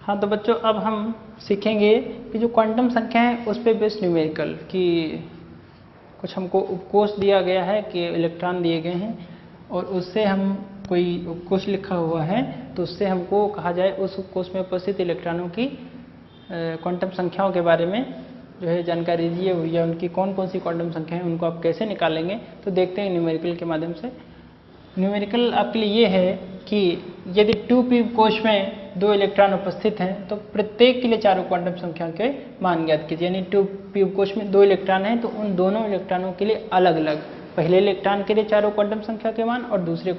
हाँ तो बच्चों अब हम सीखेंगे कि जो क्वांटम संख्या है उस पे बेस्ड न्यूमेरिकल कि कुछ हमको उपकोष दिया गया है कि इलेक्ट्रॉन दिए गए हैं और उससे हम कोई उपकोष लिखा हुआ है तो उससे हमको कहा जाए उस उपकोष में उपस्थित इलेक्ट्रॉनों की क्वांटम संख्याओं के बारे में जो है जानकारी दी हुई है, उनकी कौन कौन सी क्वांटम संख्या है उनको आप कैसे निकालेंगे। तो देखते हैं न्यूमेरिकल के माध्यम से। न्यूमेरिकल आपके लिए ये है कि यदि 2p कोश में 2 इलेक्ट्रॉन उपस्थित हैं तो प्रत्येक के लिए चारों क्वांटम संख्या के मान ज्ञात कीजिए। यानी 2p कोश में 2 इलेक्ट्रॉन हैं तो उन दोनों इलेक्ट्रॉनों के लिए अलग अलग पहले इलेक्ट्रॉन के लिए चारों क्वांटम संख्या के मान और दूसरे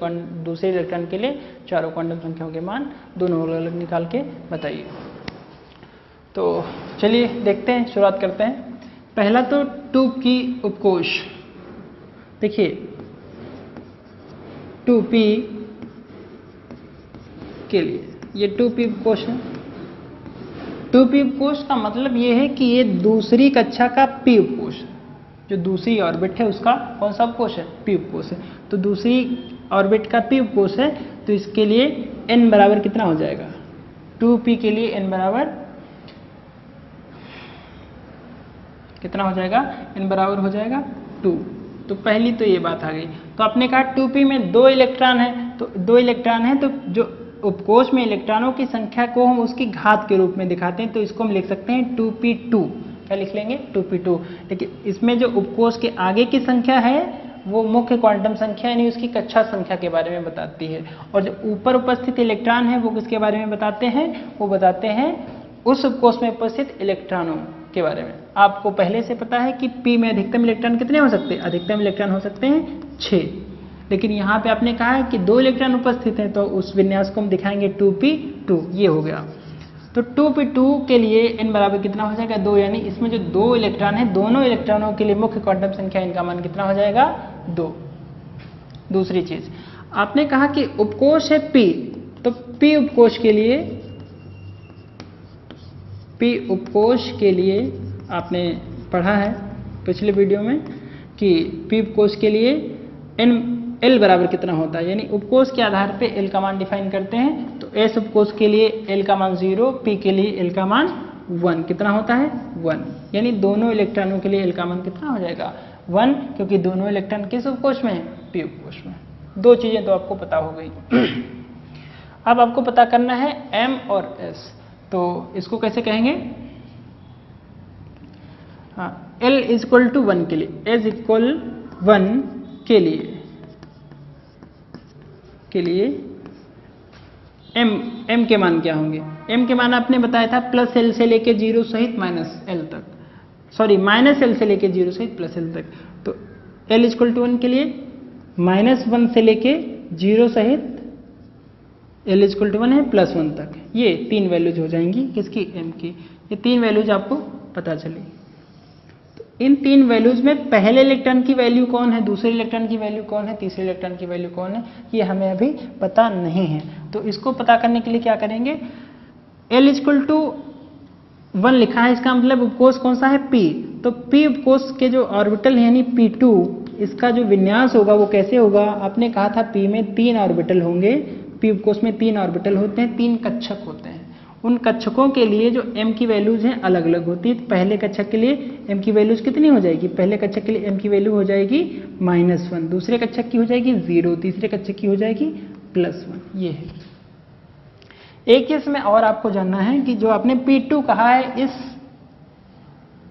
इलेक्ट्रॉन के लिए चारों क्वांटम संख्याओं के मान दोनों अलग अलग निकाल के बताइए। तो चलिए देखते हैं, शुरुआत करते हैं। पहला तो 2p उपकोष, देखिए 2p के लिए ये 2p उपकोष है। 2p उपकोष का मतलब ये है कि ये दूसरी कक्षा का p उपकोष है। जो दूसरी ऑर्बिट है उसका कौन सा उपकोष है? p उपकोष है। तो दूसरी ऑर्बिट का p उपकोष है तो इसके लिए n बराबर कितना हो जाएगा? 2p के लिए n बराबर कितना हो जाएगा? n बराबर हो जाएगा 2। तो पहली तो ये बात आ गई। तो आपने कहा 2p में 2 इलेक्ट्रॉन है तो 2 इलेक्ट्रॉन है तो जो उपकोष में इलेक्ट्रॉनों की संख्या को हम उसकी घात के रूप में दिखाते हैं तो इसको हम लिख सकते हैं 2p2। क्या लिख लेंगे? 2p2। लेकिन इसमें जो उपकोष के आगे की संख्या है वो मुख्य क्वांटम संख्या यानी उसकी कक्षा संख्या के बारे में बताती है और जो ऊपर उपस्थित इलेक्ट्रॉन है वो किसके बारे में बताते हैं? वो बताते हैं उस उपकोष में उपस्थित इलेक्ट्रॉनों के बारे में। आपको पहले से पता है कि p में अधिकतम इलेक्ट्रॉन कितने हो सकते हैं? अधिकतम इलेक्ट्रॉन हो सकते हैं 6। लेकिन यहाँ पे आपने कहा है कि 2 इलेक्ट्रॉन उपस्थित हैं तो उस विन्यास को हम दिखाएंगे 2p2। ये हो गया। तो 2p2 के लिए n बराबर कितना हो जाएगा? 2। यानी इसमें जो 2 इलेक्ट्रॉन है दोनों इलेक्ट्रॉनों के लिए मुख्य क्वांटम संख्या इनका मान कितना हो जाएगा? 2। दूसरी चीज आपने कहा कि उपकोष है p, तो p उपकोष के लिए आपने पढ़ा है पिछले वीडियो में कि p उपकोष के लिए l बराबर कितना होता है। यानी उपकोष के आधार पे l का मान डिफाइन करते हैं। तो s उपकोष के लिए l का मान 0, p के लिए l का मान 1। कितना होता है? 1। यानी दोनों इलेक्ट्रॉनों के लिए l का मान कितना हो जाएगा? 1, क्योंकि दोनों इलेक्ट्रॉन किस उपकोष में है? p उपकोष में। 2 चीजें तो आपको पता हो गई। अब आपको पता करना है m और s। तो इसको कैसे कहेंगे? हाँ, l इक्वल टू 1 के लिए, s इक्वल 1 के लिए m के मान क्या होंगे? m के मान आपने बताया था प्लस l से लेके 0 सहित माइनस l तक, सॉरी माइनस l से लेके 0 सहित प्लस l तक। तो l इक्वल टू 1 के लिए -1 से लेके 0 सहित l इक्वल टू 1 है प्लस 1 तक। ये 3 वैल्यूज हो जाएंगी किसकी? m की। ये 3 वैल्यूज आपको पता चली। तो इन 3 वैल्यूज में पहले इलेक्ट्रॉन की वैल्यू कौन है, दूसरे इलेक्ट्रॉन की वैल्यू कौन है, तीसरे इलेक्ट्रॉन की वैल्यू कौन है, ये हमें अभी पता नहीं है। तो इसको पता करने के लिए क्या करेंगे? l इक्वल टू 1 लिखा है, इसका मतलब उपकोष कौन सा है? p। तो p उपकोष के जो ऑर्बिटल है यानी p2, इसका जो विन्यास होगा वो कैसे होगा? आपने कहा था p में 3 ऑर्बिटल होंगे। p उपकोष में 3 ऑर्बिटल होते हैं, 3 कक्षक होते हैं। उन कक्षकों के लिए जो m की वैल्यूज हैं अलग अलग होती है। पहले कक्षक के लिए m की वैल्यूज कितनी हो जाएगी? पहले कक्षक के लिए m की वैल्यू हो जाएगी -1, दूसरे कक्षक की हो जाएगी 0, तीसरे कक्षक की हो जाएगी +1। ये है। एक चीज में और आपको जानना है कि जो आपने p2 कहा है,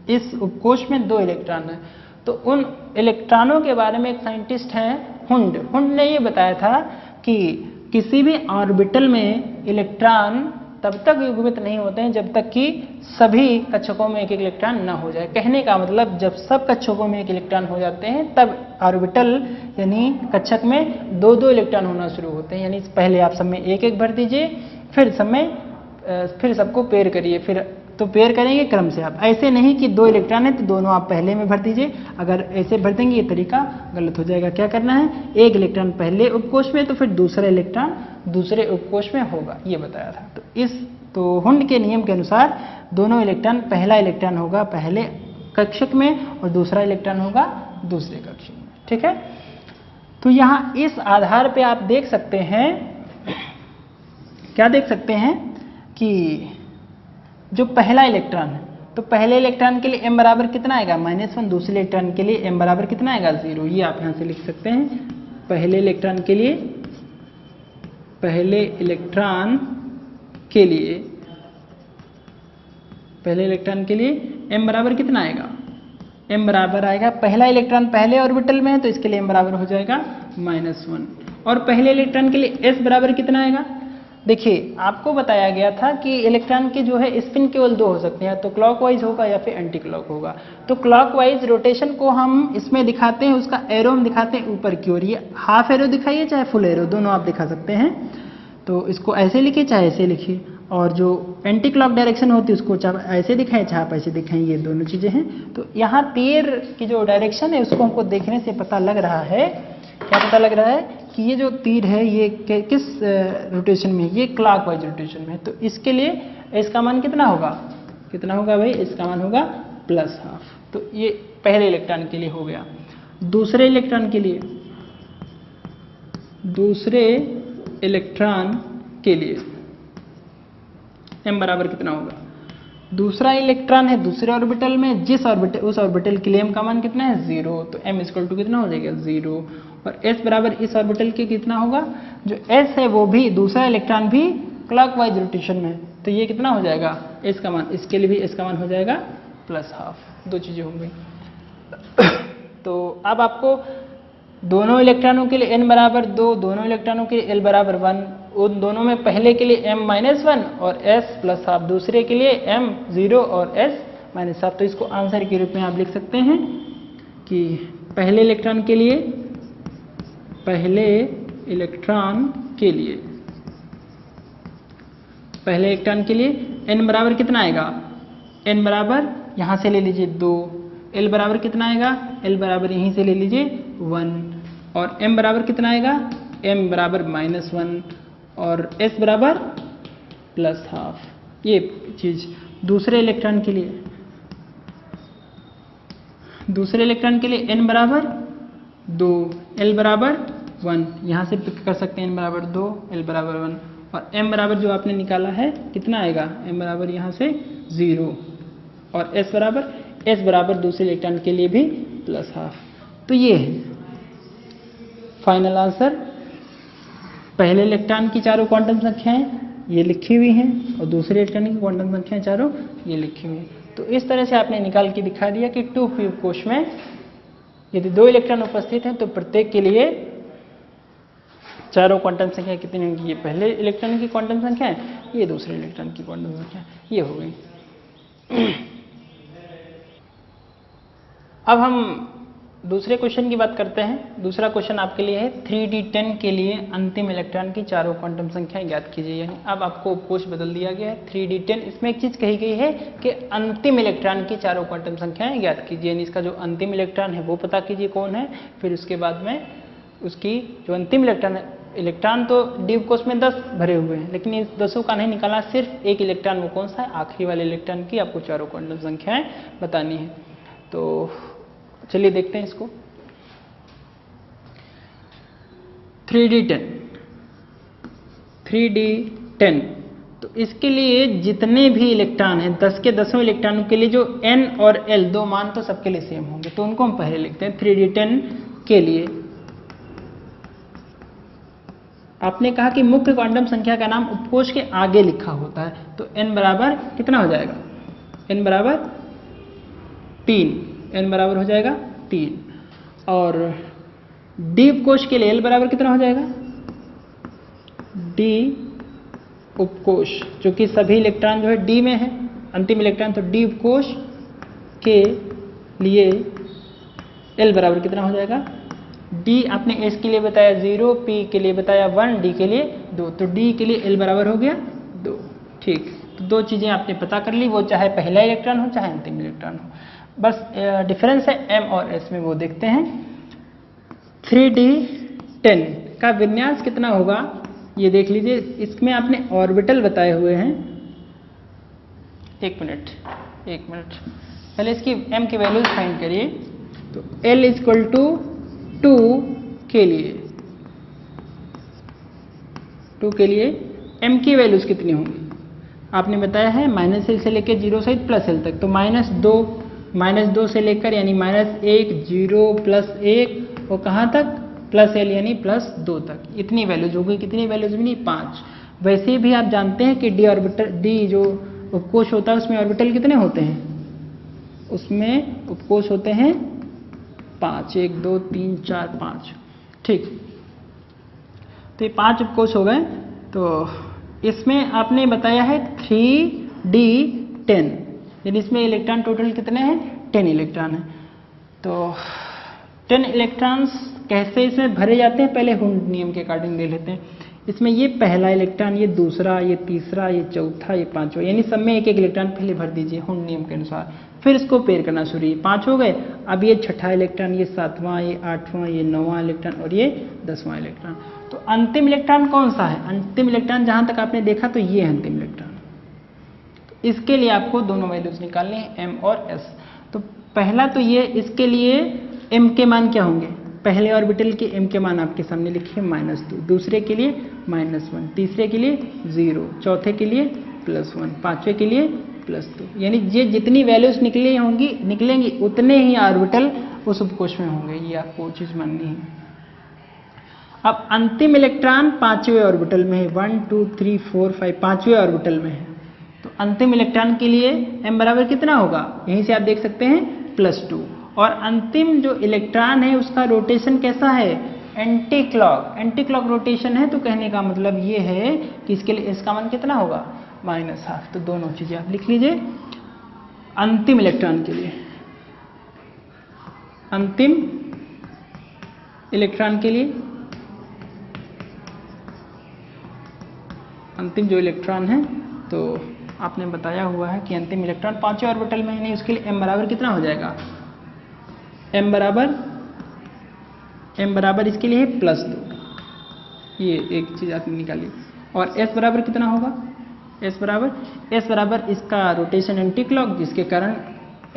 इस उपकोष में 2 इलेक्ट्रॉन है तो उन इलेक्ट्रॉनों के बारे में एक साइंटिस्ट हैं हुंड ने ये बताया था कि किसी भी ऑर्बिटल में इलेक्ट्रॉन तब तक युग्मित नहीं होते हैं जब तक कि सभी कक्षकों में एक इलेक्ट्रॉन ना हो जाए। कहने का मतलब जब सब कक्षकों में एक इलेक्ट्रॉन हो जाते हैं तब ऑर्बिटल यानी कक्षक में 2-2 इलेक्ट्रॉन होना शुरू होते हैं। यानी पहले आप सब में 1-1 भर दीजिए, फिर सबको पेयर करिए, फिर तो पेयर करेंगे क्रम से। आप ऐसे नहीं कि 2 इलेक्ट्रॉन है तो दोनों आप पहले में भर दीजिए। अगर ऐसे भर देंगे ये तरीका गलत हो जाएगा। क्या करना है? 1 इलेक्ट्रॉन पहले उपकोष में तो फिर दूसरा इलेक्ट्रॉन दूसरे उपकोष में होगा, ये बताया था। तो हुंड के नियम के अनुसार दोनों इलेक्ट्रॉन, पहला इलेक्ट्रॉन होगा पहले कक्षक में और दूसरा इलेक्ट्रॉन होगा दूसरे कक्षक में। ठीक है। तो यहाँ इस आधार पे आप देख सकते हैं, क्या देख सकते हैं कि जो पहला इलेक्ट्रॉन है, तो पहले इलेक्ट्रॉन के लिए m बराबर कितना आएगा -1, दूसरे इलेक्ट्रॉन के लिए m बराबर कितना आएगा 0। ये आप यहाँ से लिख सकते हैं, पहले इलेक्ट्रॉन के लिए m बराबर कितना आएगा, m बराबर आएगा, पहला इलेक्ट्रॉन पहले ऑर्बिटल में है तो इसके लिए m बराबर हो जाएगा -1। और पहले इलेक्ट्रॉन के लिए s बराबर कितना आएगा, देखिए आपको बताया गया था कि इलेक्ट्रॉन के जो है स्पिन केवल 2 हो सकते हैं, तो क्लॉकवाइज होगा या फिर एंटी क्लॉक होगा। तो क्लॉकवाइज रोटेशन को हम इसमें दिखाते हैं, उसका एरो हम दिखाते हैं ऊपर की ओर, ये हाफ एरो दिखाइए चाहे फुल एरो, दोनों आप दिखा सकते हैं। तो इसको ऐसे लिखिए चाहे ऐसे लिखिए, और जो एंटी क्लॉक डायरेक्शन होती है उसको चाहे ऐसे दिखाएं चाहे आप ऐसे दिखाएं, ये दोनों चीज़ें हैं। तो यहाँ तीर की जो डायरेक्शन है उसको हमको देखने से पता लग रहा है, क्या पता लग रहा है कि ये जो तीर है ये किस रोटेशन में है, ये क्लॉकवाइज रोटेशन में है। तो इसके लिए इसका मान कितना होगा भाई, इसका मान होगा +½ तो ये पहले इलेक्ट्रॉन के लिए हो गया। दूसरे इलेक्ट्रॉन के लिए m बराबर कितना होगा, दूसरा इलेक्ट्रॉन है दूसरे ऑर्बिटल में, उस ऑर्बिटल के लिए m का मान कितना है 0, तो m = कितना हो जाएगा 0। और s बराबर इस ऑर्बिटल के कितना होगा, जो s है वो भी दूसरा इलेक्ट्रॉन भी क्लॉकवाइज रोटेशन में है, तो ये कितना हो जाएगा s का मान, इसके लिए भी s का मान हो जाएगा +½ दो चीज़ें होंगी। तो अब आपको दोनों इलेक्ट्रॉनों के लिए n बराबर 2, दोनों इलेक्ट्रॉनों के लिए l बराबर 1, उन दोनों में पहले के लिए m -1 और s +½ दूसरे के लिए m 0 और s -½ तो इसको आंसर के रूप में आप लिख सकते हैं कि पहले इलेक्ट्रॉन के लिए n बराबर कितना आएगा, n बराबर यहाँ से ले लीजिए 2, l बराबर कितना आएगा, l बराबर यहीं से ले लीजिए 1, और m बराबर कितना आएगा, m बराबर -1 और s बराबर +½ ये चीज़। दूसरे इलेक्ट्रॉन के लिए n बराबर 2, l बराबर 1, यहाँ से पिक कर सकते हैं n बराबर 2, l बराबर 1, और m बराबर जो आपने निकाला है कितना आएगा, m बराबर यहाँ से 0 और s बराबर दूसरे इलेक्ट्रॉन के लिए भी +½ तो ये है फाइनल आंसर। पहले इलेक्ट्रॉन की चारों क्वांटम संख्याएं ये लिखी हुई हैं और दूसरे इलेक्ट्रॉन की क्वांटम संख्याएं चारों ये लिखी हुई हैं। तो इस तरह से आपने निकाल के दिखा दिया कि 2p कोश में यदि 2 इलेक्ट्रॉन उपस्थित हैं तो प्रत्येक के लिए चारों क्वांटम संख्या कितनी होंगी, ये पहले इलेक्ट्रॉन की क्वांटम संख्या है, ये दूसरे इलेक्ट्रॉन की क्वांटम संख्या, ये हो गई। अब हम दूसरे क्वेश्चन की बात करते हैं। दूसरा क्वेश्चन आपके लिए है 3d10 के लिए अंतिम इलेक्ट्रॉन की चारों क्वांटम संख्याएं ज्ञात कीजिए। यानी अब आपको उपकोष बदल दिया गया है 3d10, इसमें एक चीज़ कही गई है कि अंतिम इलेक्ट्रॉन की चारों क्वांटम संख्याएं ज्ञात कीजिए। यानी इसका जो अंतिम इलेक्ट्रॉन है वो पता कीजिए कौन है, फिर उसके बाद में उसकी जो अंतिम इलेक्ट्रॉन है, इलेक्ट्रॉन तो डी उपकोष में 10 भरे हुए हैं, लेकिन इस 10 का नहीं निकालना, सिर्फ एक इलेक्ट्रॉन वो कौन सा है, आखिरी वाले इलेक्ट्रॉन की आपको चारों क्वांटम संख्याएं बतानी है। तो चलिए देखते हैं इसको। 3d10 तो इसके लिए जितने भी इलेक्ट्रॉन हैं 10 के 10वें इलेक्ट्रॉनों के लिए जो n और l दो मान तो सबके लिए सेम होंगे, तो उनको हम पहले लिखते हैं। 3d10 के लिए आपने कहा कि मुख्य क्वांटम संख्या का नाम उपकोष के आगे लिखा होता है, तो n बराबर कितना हो जाएगा, n बराबर 3, n बराबर हो जाएगा 3, और डी उपकोष के लिए l बराबर कितना हो जाएगा, डी उपकोष जो कि सभी इलेक्ट्रॉन जो है डी में है, अंतिम इलेक्ट्रॉन, तो डी उपकोष के लिए l बराबर कितना हो जाएगा, डी आपने s के लिए बताया 0, p के लिए बताया 1, d के लिए 2, तो d के लिए l बराबर हो गया 2। ठीक, तो दो चीज़ें आपने पता कर ली, वो चाहे पहला इलेक्ट्रॉन हो चाहे अंतिम इलेक्ट्रॉन हो, बस डिफरेंस है m और s में, वो देखते हैं। 3d10 का विन्यास कितना होगा ये देख लीजिए, इसमें आपने ऑर्बिटल बताए हुए हैं। एक मिनट पहले इसकी m की वैल्यूज फाइंड करिए। तो l = 2 के लिए m की वैल्यूज कितनी होंगी, आपने बताया है -l से लेकर 0 सहित +l तक, तो -2 से लेकर यानी -1 0 +1 और कहाँ तक +l यानी +2 तक, इतनी वैल्यूज होगी। कितनी वैल्यूज बनी? 5। वैसे भी आप जानते हैं कि डी जो उपकोष होता है उसमें ऑर्बिटल कितने होते हैं? उसमें उपकोष होते हैं 5, 1 2 3 4 5। ठीक, तो ये 5 उपकोष हो गए। तो इसमें आपने बताया है 3d10, यानी इसमें इलेक्ट्रॉन टोटल कितने हैं? 10 इलेक्ट्रॉन है। तो 10 इलेक्ट्रॉन्स कैसे इसमें भरे जाते हैं? पहले हुंड नियम के अकॉर्डिंग ले लेते हैं। इसमें ये पहला इलेक्ट्रॉन, ये दूसरा, ये तीसरा, ये चौथा, ये पांचवा, यानी सब में एक एक इलेक्ट्रॉन पहले भर दीजिए हुंड नियम के अनुसार। फिर इसको पेयर करना शुरू, ये 5 हो गए। अब ये छठा इलेक्ट्रॉन, ये 7वां, ये 8वां, ये 9वां इलेक्ट्रॉन और ये 10वां इलेक्ट्रॉन। तो अंतिम इलेक्ट्रॉन कौन सा है? अंतिम इलेक्ट्रॉन जहां तक आपने देखा तो ये अंतिम इलेक्ट्रॉन। तो इसके लिए आपको दोनों वैल्यूज निकालनी है, m और s। तो पहला तो ये, इसके लिए m के मान क्या होंगे? पहले ऑर्बिटल के m के मान आपके सामने लिखिए -2, दूसरे के लिए -1, तीसरे के लिए 0, चौथे के लिए +1, पांचवे के लिए +2, यानी ये जितनी वैल्यूज निकलेंगी उतने ही ऑर्बिटल उस उपकोष में होंगे। ये आपको चीज माननी है। अब अंतिम इलेक्ट्रॉन 5वें ऑर्बिटल में है, 1 2 3 4 5, 5वें ऑर्बिटल में है। तो अंतिम इलेक्ट्रॉन के लिए m बराबर कितना होगा? यहीं से आप देख सकते हैं +2। और अंतिम जो इलेक्ट्रॉन है उसका रोटेशन कैसा है? एंटी क्लॉक रोटेशन है। तो कहने का मतलब ये है कि इसके लिए इसका मान कितना होगा? -12। तो दोनों चीजें आप लिख लीजिए। अंतिम इलेक्ट्रॉन के लिए, अंतिम इलेक्ट्रॉन के लिए, अंतिम जो इलेक्ट्रॉन है, तो आपने बताया हुआ है कि अंतिम इलेक्ट्रॉन 5वें ऑर्बिटल में है, नहीं उसके लिए m बराबर कितना हो जाएगा? m बराबर इसके लिए है +2। ये एक चीज आपने निकाली। और s बराबर कितना होगा? s बराबर इसका रोटेशन एंटी क्लॉक, जिसके कारण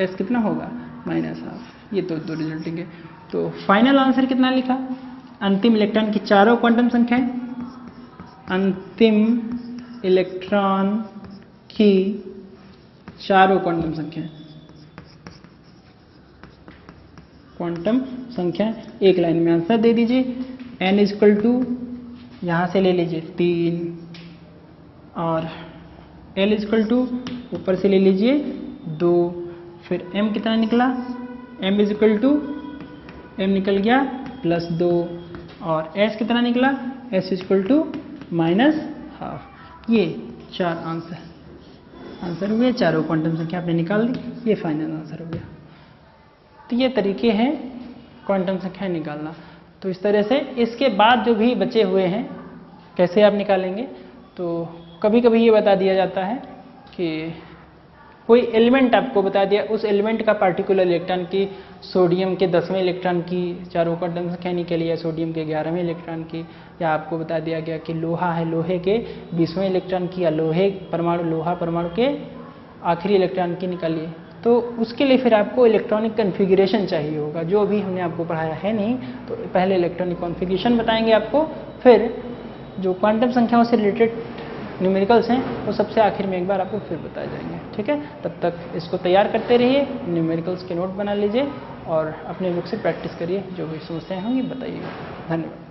s कितना होगा? -12। ये तो दो रिजल्टिंग है। तो फाइनल आंसर कितना लिखा? अंतिम इलेक्ट्रॉन की चारों क्वांटम संख्याएं, अंतिम इलेक्ट्रॉन की चारों क्वांटम संख्या एक लाइन में आंसर दे दीजिए। n = यहाँ से ले लीजिए 3 और l = ऊपर से ले लीजिए 2। फिर m कितना निकला? m निकल गया +2 और s कितना निकला? s = -12। ये 4 आंसर हुए, चारों क्वांटम संख्या आपने निकाल दी, ये फाइनल आंसर हो गया। तो ये तरीके हैं क्वांटम संख्या निकालना। तो इस तरह से इसके बाद जो भी बचे हुए हैं कैसे आप निकालेंगे? तो कभी कभी ये बता दिया जाता है कि कोई एलिमेंट आपको बता दिया, उस एलिमेंट का पार्टिकुलर इलेक्ट्रॉन की, सोडियम के 10वें इलेक्ट्रॉन की चारों क्वांटम संख्या निकली है, सोडियम के 11वें इलेक्ट्रॉन की, या आपको बता दिया गया कि लोहा है, लोहे के 20वें इलेक्ट्रॉन की, या लोहा परमाणु के आखिरी इलेक्ट्रॉन की निकालिए। तो उसके लिए फिर आपको इलेक्ट्रॉनिक कॉन्फ़िगरेशन चाहिए होगा, जो अभी हमने आपको पढ़ाया है नहीं। तो पहले इलेक्ट्रॉनिक कॉन्फ़िगरेशन बताएंगे आपको, फिर जो क्वांटम संख्याओं से रिलेटेड न्यूमेरिकल्स हैं वो सबसे आखिर में एक बार आपको फिर बताए जाएंगे। ठीक है, तब तक इसको तैयार करते रहिए, न्यूमेरिकल्स के नोट बना लीजिए और अपने बुक से प्रैक्टिस करिए। जो भी समस्याएं होंगी बताइएगा। धन्यवाद।